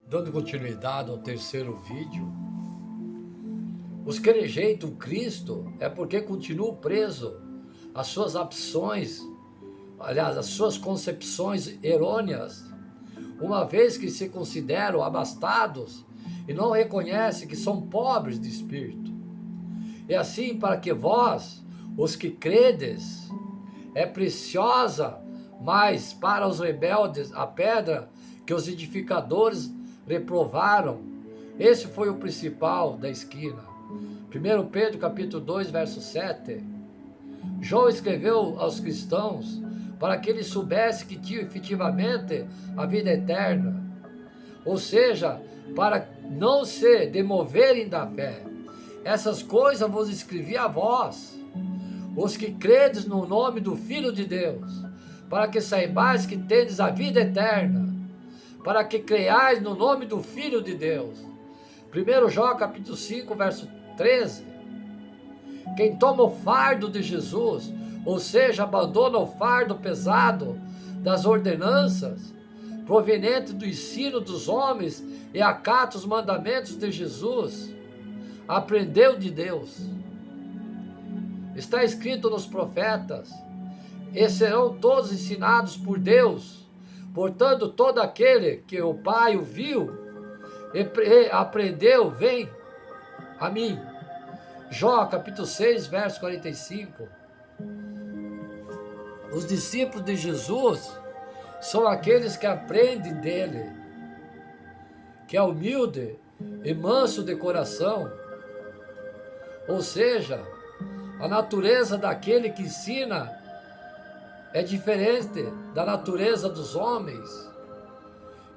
Dando continuidade ao terceiro vídeo, os que rejeitam Cristo é porque continuam presos às suas opções, aliás, às suas concepções errôneas, uma vez que se consideram abastados e não reconhecem que são pobres de espírito. E assim, para que vós, os que credes, é preciosa, mas para os rebeldes a pedra que os edificadores reprovaram. Esse foi o principal da esquina. 1 Pedro capítulo 2, verso 7. João escreveu aos cristãos para que eles soubessem que tinham efetivamente a vida eterna. Ou seja, para não se demoverem da fé. Essas coisas vos escrevi a vós, os que credes no nome do Filho de Deus, para que saibais que tendes a vida eterna, para que creiais no nome do Filho de Deus. 1 João capítulo 5, verso 13. Quem toma o fardo de Jesus, ou seja, abandona o fardo pesado das ordenanças, proveniente do ensino dos homens e acata os mandamentos de Jesus, aprendeu de Deus. Está escrito nos profetas, e serão todos ensinados por Deus. Portanto, todo aquele que o Pai o viu e aprendeu, vem a mim. Jó, capítulo 6, verso 45. Os discípulos de Jesus são aqueles que aprendem dele, que é humilde e manso de coração. Ou seja, a natureza daquele que ensina é diferente da natureza dos homens.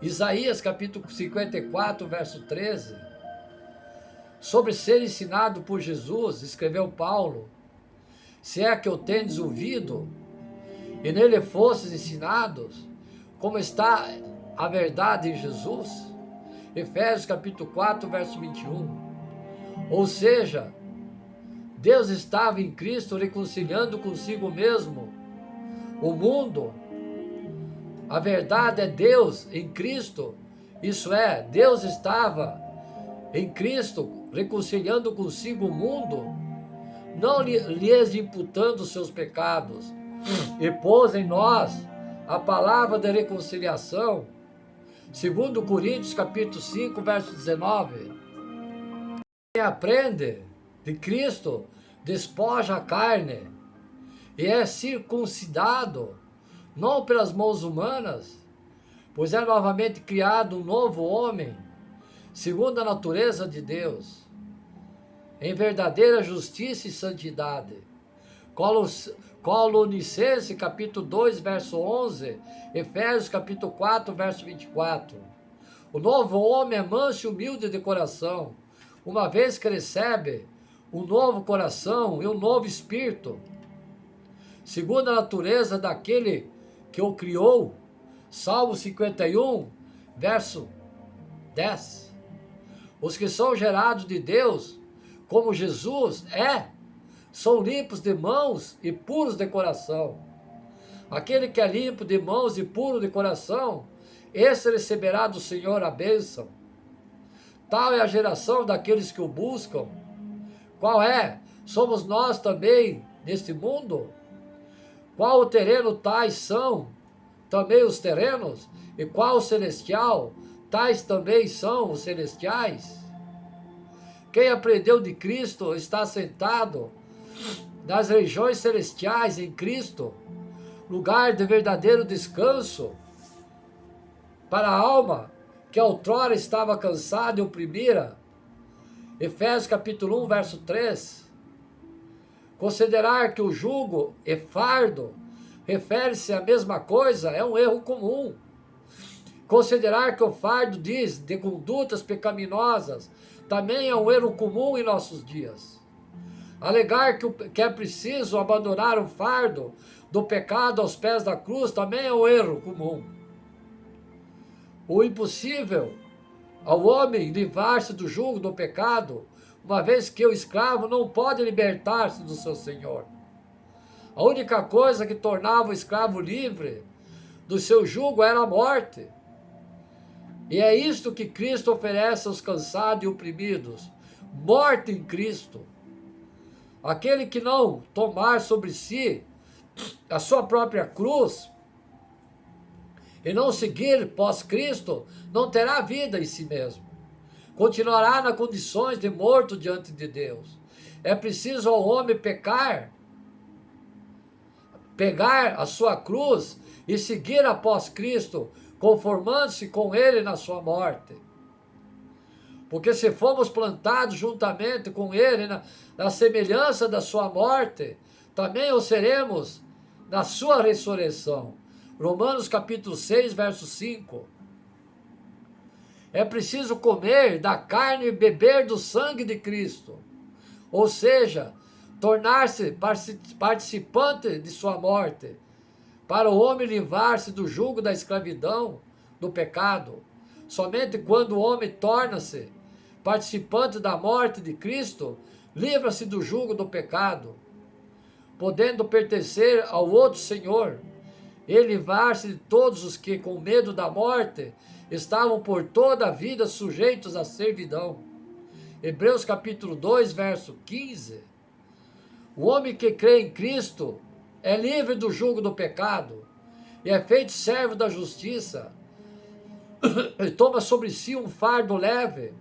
Isaías capítulo 54, verso 13. Sobre ser ensinado por Jesus, escreveu Paulo: se é que o tendes ouvido, e nele fostes ensinados, como está a verdade em Jesus. Efésios capítulo 4, verso 21. Ou seja, Deus estava em Cristo reconciliando consigo mesmo o mundo. A verdade é Deus em Cristo, isso é, Deus estava em Cristo reconciliando consigo o mundo, não lhes imputando os seus pecados, e pôs em nós a palavra de reconciliação. 2 Coríntios capítulo 5, verso 19. Quem aprende de Cristo despoja a carne e é circuncidado, não pelas mãos humanas, pois é novamente criado um novo homem, segundo a natureza de Deus, em verdadeira justiça e santidade. Colossenses capítulo 2, verso 11, Efésios capítulo 4, verso 24. O novo homem é manso e humilde de coração, uma vez que recebe um novo coração e um novo espírito, segundo a natureza daquele que o criou. Salmo 51, verso 10. Os que são gerados de Deus, como Jesus são limpos de mãos e puros de coração. Aquele que é limpo de mãos e puro de coração, esse receberá do Senhor a bênção. Tal é a geração daqueles que o buscam. Qual é? Somos nós também neste mundo? Qual o terreno tais são também os terrenos? E qual o celestial? Tais também são os celestiais. Quem aprendeu de Cristo está sentado nas regiões celestiais em Cristo, lugar de verdadeiro descanso para a alma que outrora estava cansada e oprimida. Efésios capítulo 1, verso 3. Considerar que o jugo e fardo refere-se à mesma coisa é um erro comum. Considerar que o fardo diz de condutas pecaminosas também é um erro comum em nossos dias. Alegar que é preciso abandonar o fardo do pecado aos pés da cruz também é um erro comum. O impossível ao homem livrar-se do jugo do pecado, uma vez que o escravo não pode libertar-se do seu senhor. A única coisa que tornava o escravo livre do seu jugo era a morte. E é isto que Cristo oferece aos cansados e oprimidos: morte em Cristo. Aquele que não tomar sobre si a sua própria cruz e não seguir pós-Cristo, não terá vida em si mesmo. Continuará nas condições de morto diante de Deus. É preciso ao homem pegar a sua cruz e seguir após Cristo, conformando-se com Ele na sua morte. Porque se fomos plantados juntamente com Ele na semelhança da sua morte, também o seremos na sua ressurreição. Romanos capítulo 6, verso 5. É preciso comer da carne e beber do sangue de Cristo. Ou seja, tornar-se participante de sua morte, para o homem livrar-se do jugo da escravidão, do pecado. Somente quando o homem torna-se participante da morte de Cristo, livra-se do jugo do pecado, podendo pertencer ao outro Senhor, e livrar-se de todos os que, com medo da morte, estavam por toda a vida sujeitos à servidão. Hebreus capítulo 2, verso 15. O homem que crê em Cristo é livre do jugo do pecado e é feito servo da justiça. E toma sobre si um fardo leve,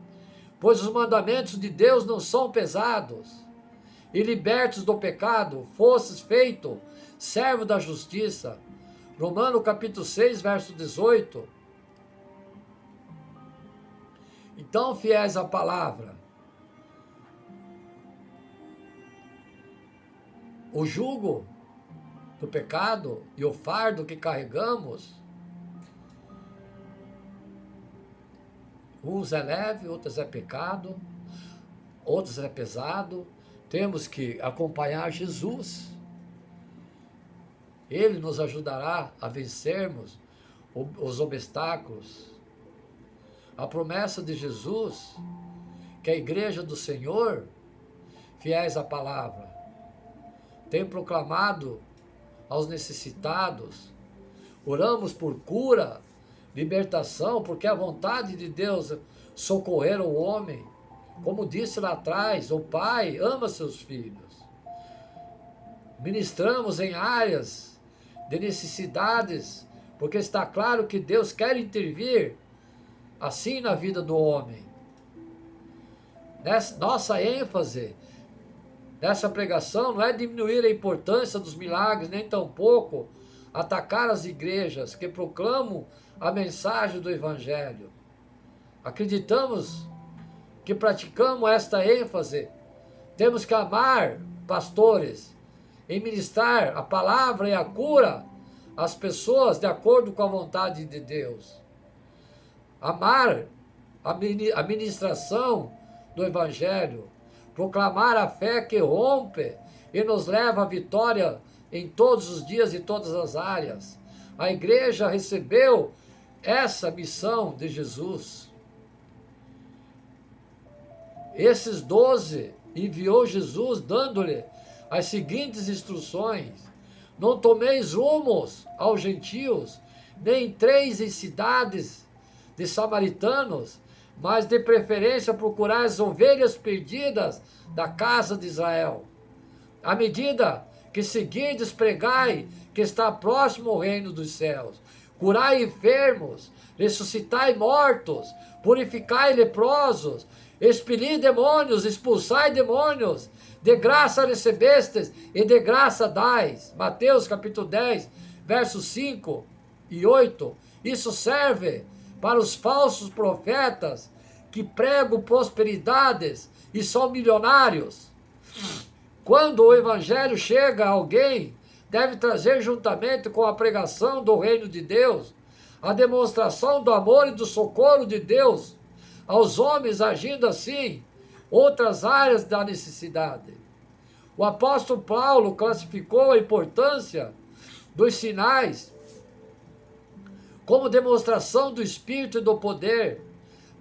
pois os mandamentos de Deus não são pesados. E libertos do pecado, fostes feito servo da justiça. Romanos capítulo 6, verso 18. Então, fiéis à palavra, o jugo do pecado e o fardo que carregamos, uns é leve, outros é pecado, outros é pesado. Temos que acompanhar Jesus. Ele nos ajudará a vencermos os obstáculos. A promessa de Jesus, que a igreja do Senhor, fiéis à palavra, tem proclamado aos necessitados. Oramos por cura, libertação, porque a vontade de Deus socorrer o homem. Como disse lá atrás, o Pai ama seus filhos. Ministramos em áreas de necessidades, porque está claro que Deus quer intervir assim na vida do homem. Nossa ênfase nessa pregação não é diminuir a importância dos milagres, nem tampouco atacar as igrejas que proclamam a mensagem do Evangelho. Acreditamos que praticamos esta ênfase. Temos que amar pastores e ministrar a palavra e a cura às pessoas de acordo com a vontade de Deus. Amar a ministração do Evangelho, proclamar a fé que rompe e nos leva à vitória em todos os dias e todas as áreas. A igreja recebeu essa missão de Jesus. Esses 12 enviou Jesus dando-lhe as seguintes instruções: não tomeis rumos aos gentios, nem entreis em cidades de samaritanos, mas de preferência procurai as ovelhas perdidas da casa de Israel. À medida que seguirdes, pregai que está próximo o reino dos céus. Curai enfermos, ressuscitai mortos, purificai leprosos, expeli demônios, expulsai demônios, de graça recebestes e de graça dais. Mateus capítulo 10, versos 5 e 8. Isso serve para os falsos profetas que pregam prosperidades e são milionários. Quando o evangelho chega a alguém, deve trazer juntamente com a pregação do reino de Deus a demonstração do amor e do socorro de Deus aos homens, agindo assim outras áreas da necessidade. O apóstolo Paulo classificou a importância dos sinais como demonstração do Espírito e do poder,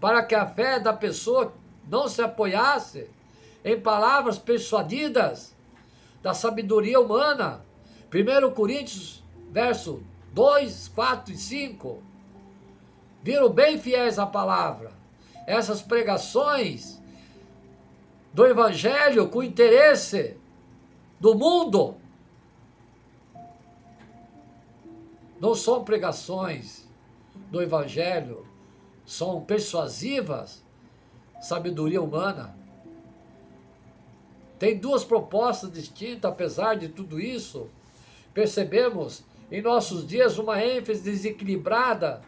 para que a fé da pessoa não se apoiasse em palavras persuadidas da sabedoria humana. 1 Coríntios, verso 2, 4 e 5. viram bem fiéis à palavra. Essas pregações do evangelho com interesse do mundo não são pregações do evangelho, são persuasivas, sabedoria humana. Tem duas propostas distintas, apesar de tudo isso. Percebemos em nossos dias uma ênfase desequilibrada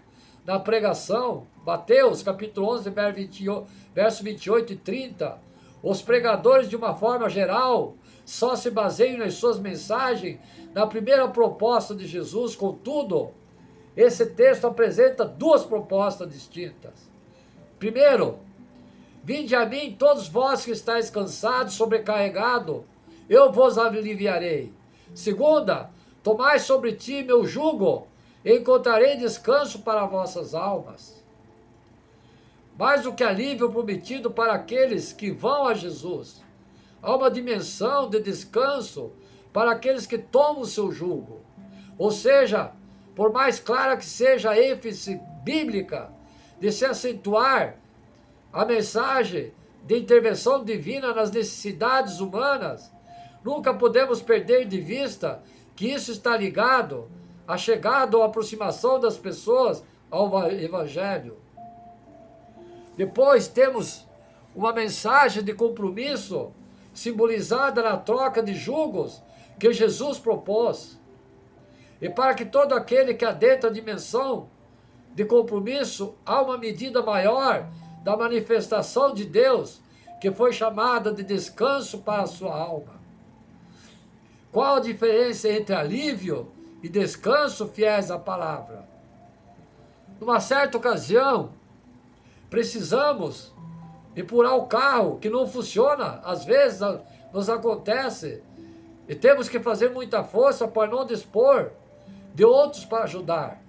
na pregação. Mateus capítulo 11, verso 28 e 30. Os pregadores, de uma forma geral, só se baseiam nas suas mensagens na primeira proposta de Jesus. Contudo, esse texto apresenta duas propostas distintas. Primeiro, vinde a mim todos vós que estáis cansados, sobrecarregados, eu vos aliviarei. Segunda, tomai sobre ti meu jugo, e encontrarei descanso para vossas almas. Mais do que alívio prometido para aqueles que vão a Jesus, há uma dimensão de descanso para aqueles que tomam o seu jugo. Ou seja, por mais clara que seja a ênfase bíblica de se acentuar a mensagem de intervenção divina nas necessidades humanas, nunca podemos perder de vista que isso está ligado à chegada ou aproximação das pessoas ao Evangelho. Depois temos uma mensagem de compromisso simbolizada na troca de jugos que Jesus propôs. E para que todo aquele que adentra a dimensão de compromisso, há uma medida maior da manifestação de Deus, que foi chamada de descanso para a sua alma. Qual a diferença entre alívio e descanso fiéis à palavra? Numa certa ocasião, precisamos empurrar o carro que não funciona, às vezes nos acontece, e temos que fazer muita força para não dispor de outros para ajudar.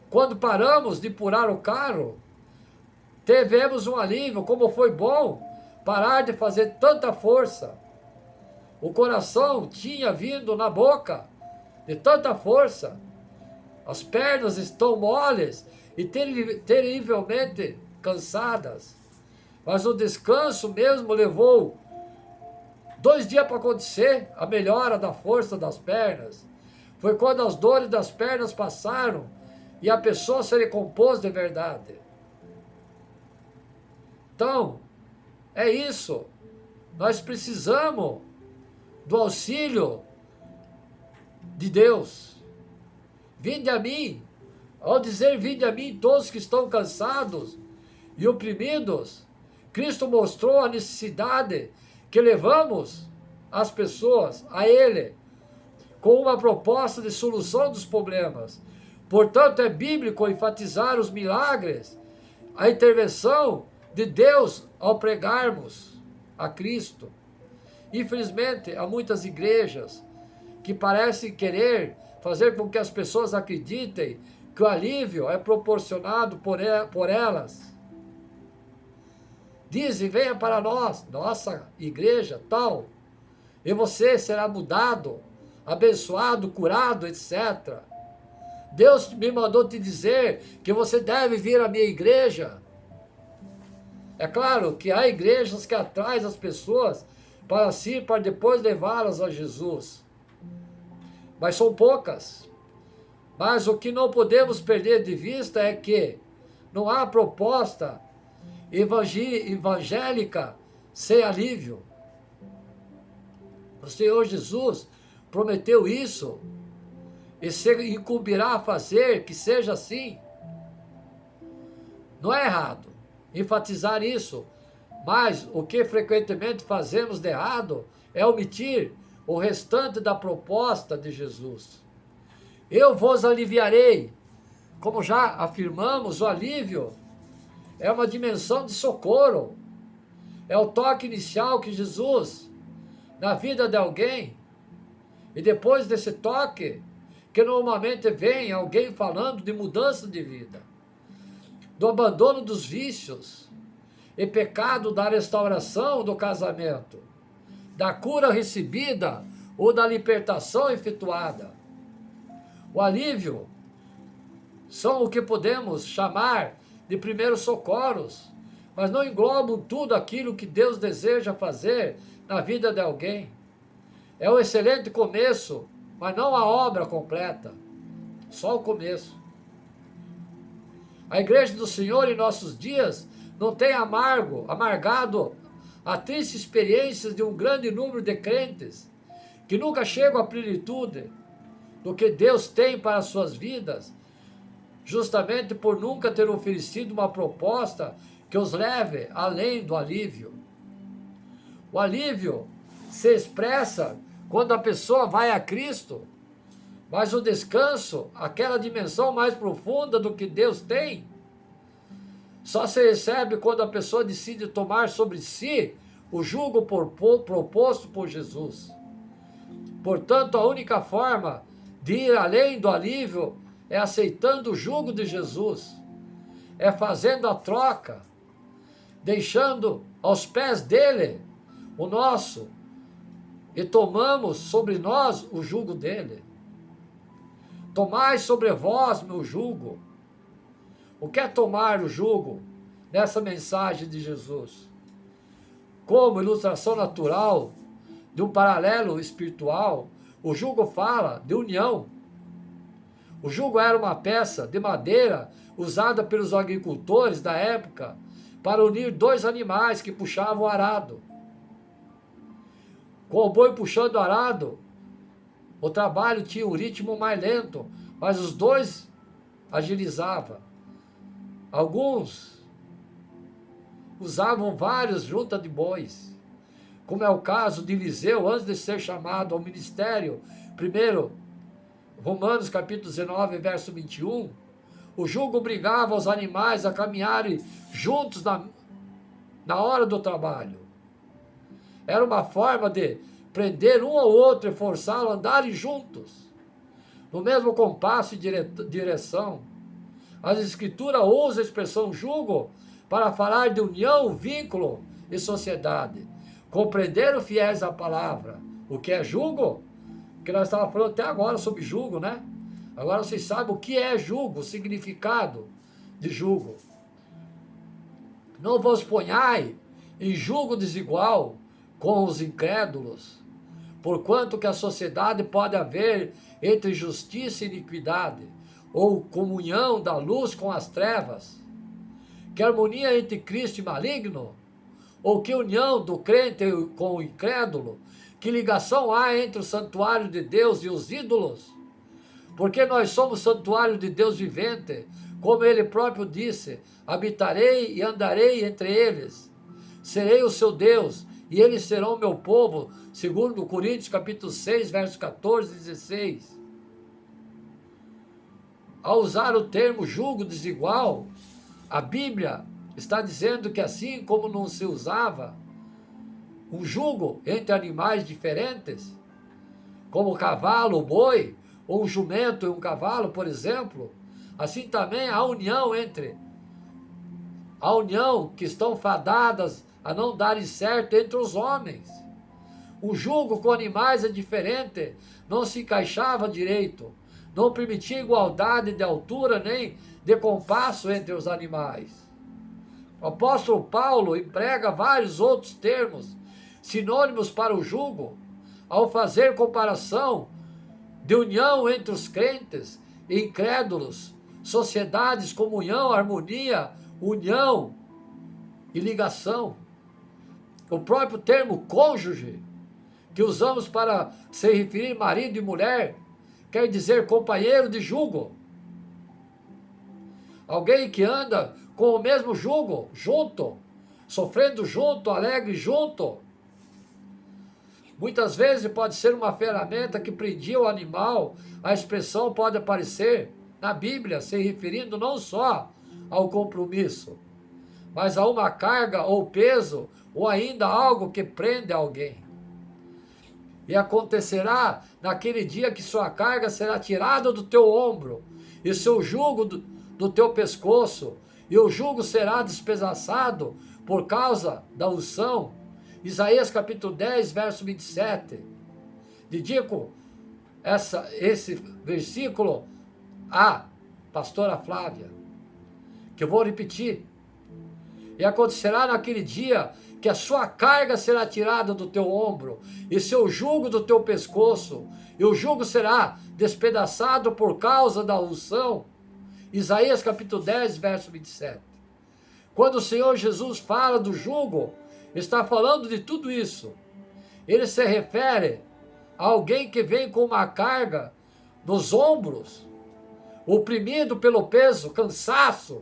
Quando paramos de empurrar o carro, tivemos um alívio, como foi bom parar de fazer tanta força. O coração tinha vindo na boca de tanta força. As pernas estão moles e terrivelmente cansadas. Mas o descanso mesmo levou 2 dias para acontecer, a melhora da força das pernas. Foi quando as dores das pernas passaram e a pessoa se recompôs de verdade. Então, é isso. Nós precisamos do auxílio de Deus. Vinde a mim. Ao dizer vinde a mim todos que estão cansados e oprimidos, Cristo mostrou a necessidade que levamos as pessoas a Ele, com uma proposta de solução dos problemas. Portanto, é bíblico enfatizar os milagres, a intervenção de Deus ao pregarmos a Cristo. Infelizmente, há muitas igrejas que parecem querer fazer com que as pessoas acreditem que o alívio é proporcionado por elas. Dizem, venha para nós, nossa igreja tal, e você será mudado, abençoado, curado, etc. Deus me mandou te dizer que você deve vir à minha igreja. É claro que há igrejas que atraem as pessoas para si, para depois levá-las a Jesus. Mas são poucas. Mas o que não podemos perder de vista é que não há proposta evangélica sem alívio. O Senhor Jesus prometeu isso e se incumbirá a fazer que seja assim. Não é errado enfatizar isso, mas o que frequentemente fazemos de errado é omitir o restante da proposta de Jesus. Eu vos aliviarei. Como já afirmamos, o alívio é uma dimensão de socorro. É o toque inicial que Jesus, na vida de alguém, e depois desse toque, que normalmente vem alguém falando de mudança de vida, do abandono dos vícios e pecado, da restauração do casamento, da cura recebida ou da libertação efetuada. O alívio são o que podemos chamar de primeiros socorros, mas não englobam tudo aquilo que Deus deseja fazer na vida de alguém. É um excelente começo, mas não a obra completa, só o começo. A igreja do Senhor em nossos dias não tem amargado a triste experiência de um grande número de crentes que nunca chegam à plenitude do que Deus tem para as suas vidas, justamente por nunca ter oferecido uma proposta que os leve além do alívio. O alívio se expressa quando a pessoa vai a Cristo, mas o descanso, aquela dimensão mais profunda do que Deus tem, só se recebe quando a pessoa decide tomar sobre si o jugo proposto por Jesus. Portanto, a única forma de ir além do alívio é aceitando o jugo de Jesus, é fazendo a troca, deixando aos pés dele o nosso, e tomamos sobre nós o jugo dele. Tomai sobre vós meu jugo. O que é tomar o jugo nessa mensagem de Jesus? Como ilustração natural de um paralelo espiritual, o jugo fala de união. O jugo era uma peça de madeira usada pelos agricultores da época para unir dois animais que puxavam o arado. Com o boi puxando o arado, o trabalho tinha um ritmo mais lento, mas os dois agilizavam. Alguns usavam várias juntas de bois, como é o caso de Eliseu, antes de ser chamado ao ministério. Primeiro, Romanos capítulo 19, verso 21, o jugo obrigava os animais a caminharem juntos na hora do trabalho. Era uma forma de prender um ao outro e forçá-lo a andarem juntos, no mesmo compasso e direção. As Escrituras usam a expressão jugo para falar de união, vínculo e sociedade. Compreenderam fiéis à palavra o que é jugo? Que nós estávamos falando até agora sobre jugo, né? Agora vocês sabem o que é jugo, o significado de jugo. Não vos ponhai em jugo desigual com os incrédulos, porquanto que a sociedade pode haver entre justiça e iniquidade, ou comunhão da luz com as trevas. Que harmonia entre Cristo e maligno? Ou que união do crente com o incrédulo? Que ligação há entre o santuário de Deus e os ídolos? Porque nós somos santuário de Deus vivente, como ele próprio disse, habitarei e andarei entre eles, serei o seu Deus, e eles serão meu povo, segundo Coríntios capítulo 6, versos 14 e 16. Ao usar o termo jugo desigual, a Bíblia está dizendo que assim como não se usava um jugo entre animais diferentes, como o cavalo, o boi, ou um jumento e um cavalo, por exemplo, assim também a união que estão fadadas a não darem certo entre os homens. O jugo com animais é diferente, não se encaixava direito, não permitia igualdade de altura nem de compasso entre os animais. O apóstolo Paulo emprega vários outros termos sinônimos para o jugo, ao fazer comparação de união entre os crentes e incrédulos, sociedades, comunhão, harmonia, união e ligação. O próprio termo cônjuge, que usamos para se referir marido e mulher, quer dizer companheiro de jugo. Alguém que anda com o mesmo jugo, junto, sofrendo junto, alegre junto. Muitas vezes pode ser uma ferramenta que prendia o animal. A expressão pode aparecer na Bíblia, se referindo não só ao compromisso, mas a uma carga ou peso, ou ainda algo que prende alguém. E acontecerá naquele dia que sua carga será tirada do teu ombro, e seu jugo do teu pescoço, e o jugo será despedaçado por causa da unção. Isaías capítulo 10, verso 27. Dedico esse versículo a pastora Flávia, que eu vou repetir. E acontecerá naquele dia que a sua carga será tirada do teu ombro, e seu jugo do teu pescoço, e o jugo será despedaçado por causa da unção. Isaías capítulo 10, verso 27. Quando o Senhor Jesus fala do jugo, está falando de tudo isso. Ele se refere a alguém que vem com uma carga nos ombros, oprimido pelo peso, cansaço,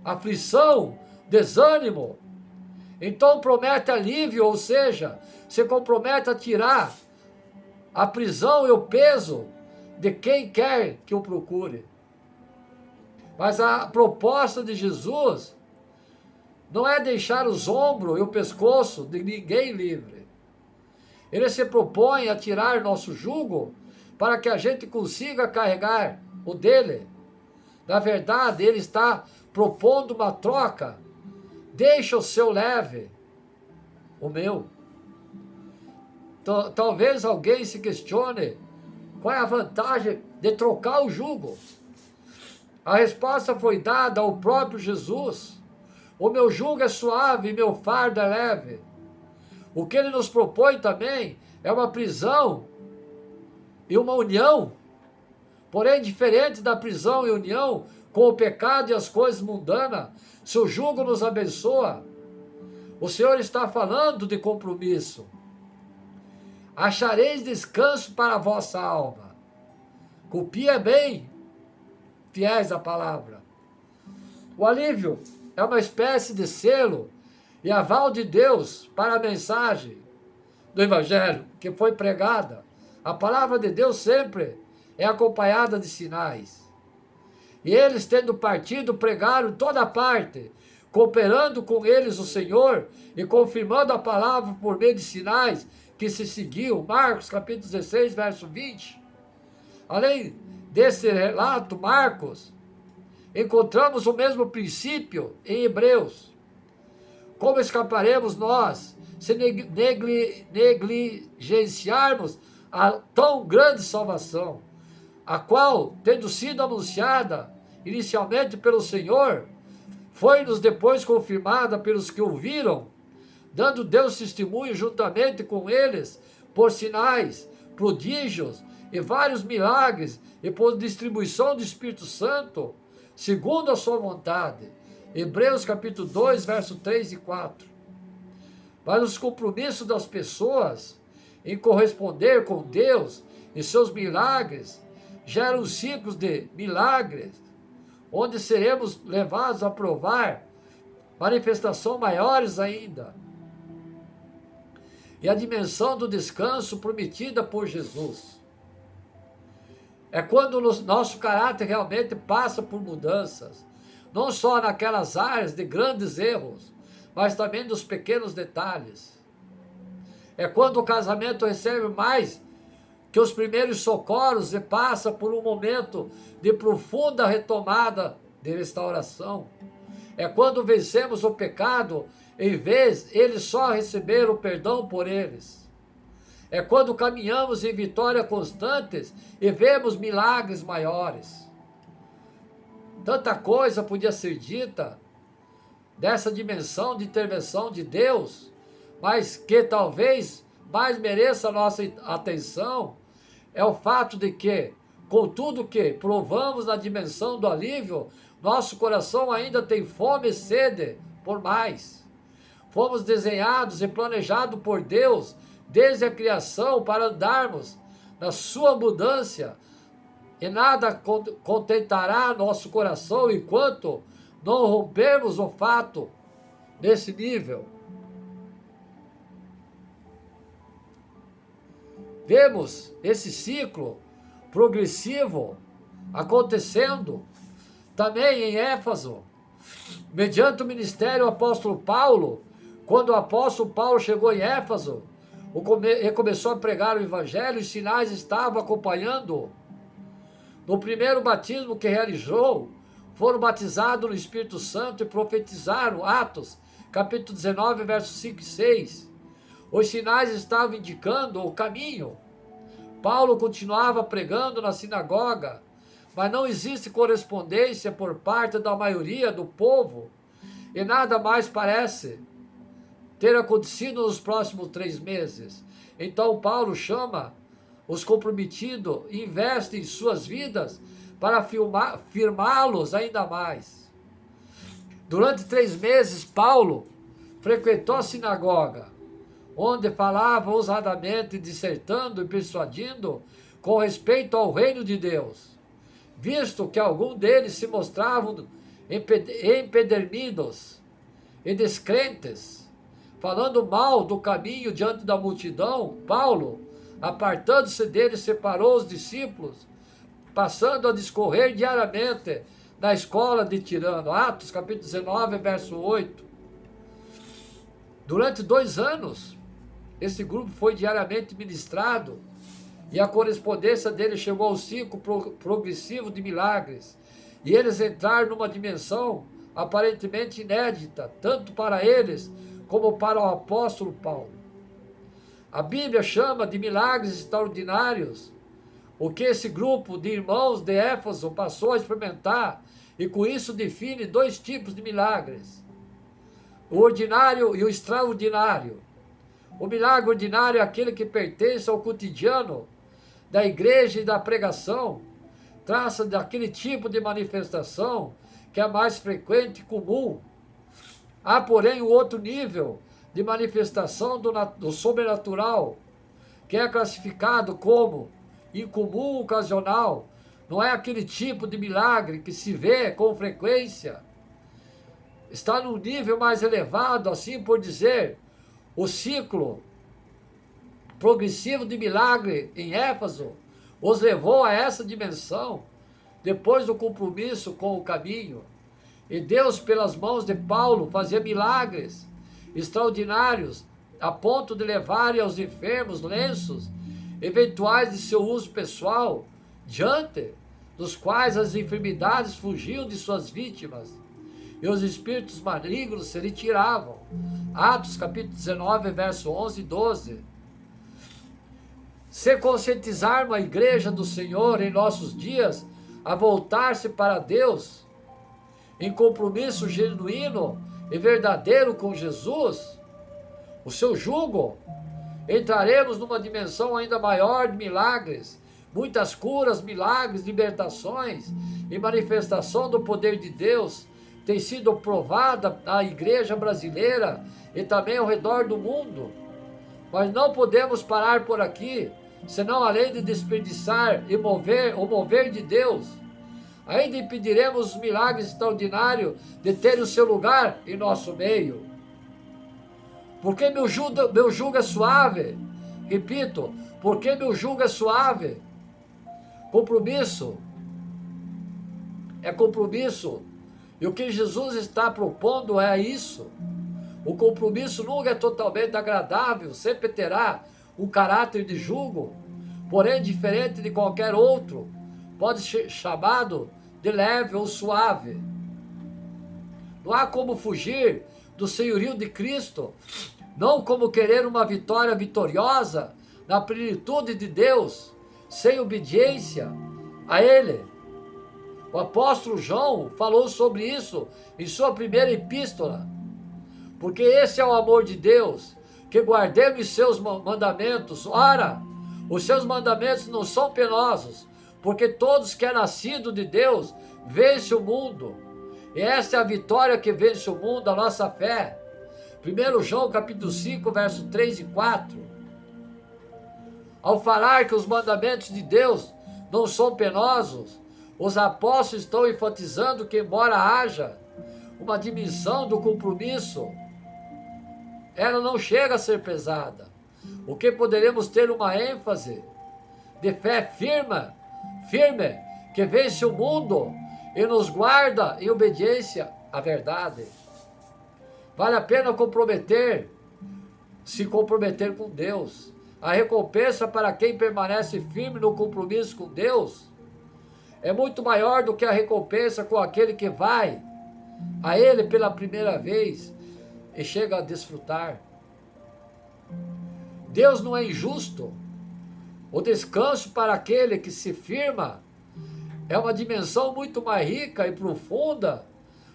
aflição, desânimo. Então promete alívio, ou seja, se compromete a tirar a prisão e o peso de quem quer que o procure. Mas a proposta de Jesus não é deixar os ombros e o pescoço de ninguém livre. Ele se propõe a tirar nosso jugo para que a gente consiga carregar o dele. Na verdade, ele está propondo uma troca. Deixa o seu leve, o meu. Talvez alguém se questione qual é a vantagem de trocar o jugo. A resposta foi dada ao próprio Jesus. O meu jugo é suave e meu fardo é leve. O que ele nos propõe também é uma prisão e uma união, porém diferente da prisão e união com o pecado e as coisas mundanas. Se o jugo nos abençoa, o Senhor está falando de compromisso. Achareis descanso para a vossa alma. Copia bem, fiéis à palavra. O alívio é uma espécie de selo e aval de Deus para a mensagem do Evangelho que foi pregada. A palavra de Deus sempre é acompanhada de sinais. E eles, tendo partido, pregaram em toda parte, cooperando com eles o Senhor e confirmando a palavra por meio de sinais que se seguiam. Marcos capítulo 16, verso 20. Além desse relato, Marcos, encontramos o mesmo princípio em Hebreus. Como escaparemos nós se negligenciarmos a tão grande salvação, a qual, tendo sido anunciada inicialmente pelo Senhor, foi-nos depois confirmada pelos que ouviram, dando Deus testemunho juntamente com eles, por sinais, prodígios e vários milagres, e por distribuição do Espírito Santo, segundo a sua vontade. Hebreus capítulo 2, verso 3 e 4. Mas os compromissos das pessoas em corresponder com Deus e seus milagres geram ciclos de milagres, onde seremos levados a provar manifestações maiores ainda. E a dimensão do descanso prometida por Jesus é quando o nosso caráter realmente passa por mudanças, não só naquelas áreas de grandes erros, mas também dos pequenos detalhes. É quando o casamento recebe mais que os primeiros socorros e passa por um momento de profunda retomada de restauração. É quando vencemos o pecado, em vez de eles só receber o perdão por eles. É quando caminhamos em vitória constantes e vemos milagres maiores. Tanta coisa podia ser dita dessa dimensão de intervenção de Deus, mas que talvez mais mereça a nossa atenção é o fato de que, com tudo que provamos na dimensão do alívio, nosso coração ainda tem fome e sede por mais. Fomos desenhados e planejados por Deus desde a criação para andarmos na sua abundância, e nada contentará nosso coração enquanto não rompermos o fato desse nível. Vemos esse ciclo progressivo acontecendo também em Éfeso, mediante o ministério do apóstolo Paulo. Quando o apóstolo Paulo chegou em Éfeso, ele começou a pregar o evangelho, os sinais estavam acompanhando. No primeiro batismo que realizou, foram batizados no Espírito Santo e profetizaram. Atos, capítulo 19, versos 5 e 6. Os sinais estavam indicando o caminho. Paulo continuava pregando na sinagoga, mas não existe correspondência por parte da maioria do povo e nada mais parece ter acontecido nos próximos 3 meses. Então Paulo chama os comprometidos e investe em suas vidas para firmá-los ainda mais. Durante 3 meses, Paulo frequentou a sinagoga, onde falava ousadamente, dissertando e persuadindo com respeito ao reino de Deus, visto que alguns deles se mostravam empedernidos e descrentes, falando mal do caminho diante da multidão. Paulo, apartando-se deles, separou os discípulos, passando a discorrer diariamente na escola de Tirano. Atos capítulo 19, verso 8. Durante 2 anos, esse grupo foi diariamente ministrado e a correspondência dele chegou ao ciclo progressivo de milagres. E eles entraram numa dimensão aparentemente inédita, tanto para eles como para o apóstolo Paulo. A Bíblia chama de milagres extraordinários o que esse grupo de irmãos de Éfeso passou a experimentar, e com isso define 2 tipos de milagres: o ordinário e o extraordinário. O milagre ordinário é aquele que pertence ao cotidiano da igreja e da pregação, trata daquele tipo de manifestação que é mais frequente e comum. Há, porém, o outro nível de manifestação do sobrenatural, que é classificado como incomum, ocasional. Não é aquele tipo de milagre que se vê com frequência. Está num nível mais elevado, assim por dizer. O ciclo progressivo de milagre em Éfeso os levou a essa dimensão depois do compromisso com o caminho. E Deus, pelas mãos de Paulo, fazia milagres extraordinários a ponto de levarem aos enfermos lenços eventuais de seu uso pessoal, diante dos quais as enfermidades fugiam de suas vítimas e os espíritos malignos se retiravam. Atos capítulo 19, verso 11 e 12. Se conscientizarmos a igreja do Senhor em nossos dias a voltar-se para Deus, em compromisso genuíno e verdadeiro com Jesus, o seu jugo, entraremos numa dimensão ainda maior de milagres, muitas curas, milagres, libertações e manifestação do poder de Deus tem sido provada na igreja brasileira e também ao redor do mundo. Mas não podemos parar por aqui, senão além de desperdiçar e o mover de Deus, ainda impediremos os milagres extraordinários de terem o seu lugar em nosso meio. Porque meu jugo é suave. Repito, porque meu jugo é suave. Compromisso é compromisso. E o que Jesus está propondo é isso. O compromisso nunca é totalmente agradável, sempre terá um caráter de jugo, porém diferente de qualquer outro. Pode ser chamado de leve ou suave. Não há como fugir do senhorio de Cristo, não como querer uma vitória vitoriosa na plenitude de Deus, sem obediência a Ele. O apóstolo João falou sobre isso em sua primeira epístola. Porque esse é o amor de Deus, que guardemos os seus mandamentos. Ora, os seus mandamentos não são penosos, porque todos que é nascido de Deus vence o mundo. E essa é a vitória que vence o mundo, a nossa fé. 1 João capítulo 5, verso 3 e 4. Ao falar que os mandamentos de Deus não são penosos, os apóstolos estão enfatizando que, embora haja uma dimensão do compromisso, ela não chega a ser pesada. O que poderemos ter uma ênfase de fé firme, que vence o mundo e nos guarda em obediência à verdade. Vale a pena se comprometer com Deus. A recompensa para quem permanece firme no compromisso com Deus é muito maior do que a recompensa com aquele que vai a Ele pela primeira vez e chega a desfrutar. Deus não é injusto. O descanso para aquele que se firma é uma dimensão muito mais rica e profunda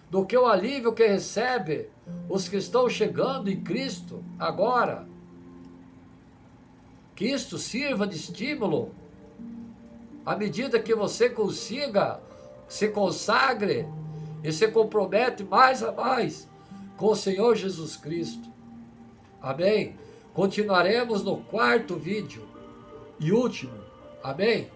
do que o alívio que recebe os que estão chegando em Cristo agora. Que isto sirva de estímulo à medida que você consiga, se consagre e se compromete mais a mais com o Senhor Jesus Cristo. Amém? Continuaremos no quarto vídeo e último. Amém?